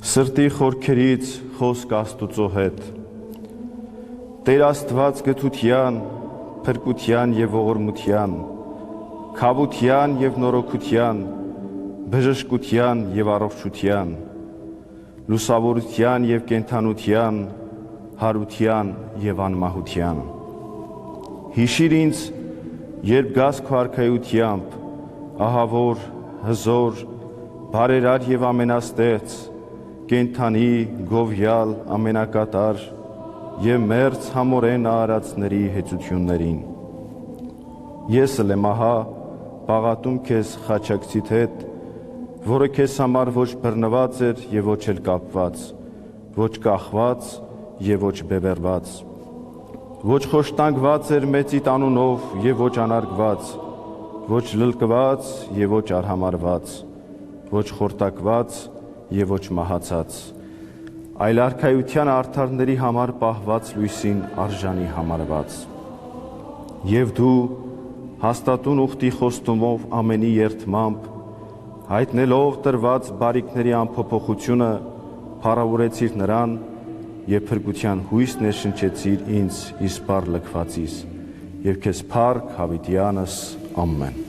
Սրտի խորքերից խոսք Աստուծո հետ։ Տեր Աստված գթության, փրկության եւ ողորմության, քավության եւ նորոգության, բժշկության եւ առողջության, լուսավորության եւ կենթանության, հարության եւ անմահության։ Հիշիր ինձ, երբ գաս քո արքայությամբ, ահավոր, հզոր, բարերար եւ ամենաստեղծ, կենթանի, գովյալ, ամենակատար եւ մերձ համորեն արարածների հեծություններին։ Ես եմ ահա պաղատում քեզ խաչակցիդ հետ, որը քեզ համար ոչ բռնված էր եւ ոչ էլ կապված, ոչ կախված եւ ոչ բևեռված, ոչ խոշտանգված էր մեծիդ անունով եւ ոչ անարգված, ոչ լլկված եւ ոչ արհամարված, ոչ խորտակված եւ ոչ մահացած, այլ արքայության արդարների համար պահված լույսին արժանի համարված։ Եվ դու հաստատուն ուխտի խոստումով ամենի երդմամբ, հայտնելով տրված բարիքների անփոփոխությունը, փառավորեցիր նրան եւ փրկության հույս ներշնչեցիր ինձ իսպառ լքվածիս, եւ քեզ փառք հավիտյանս ամեն։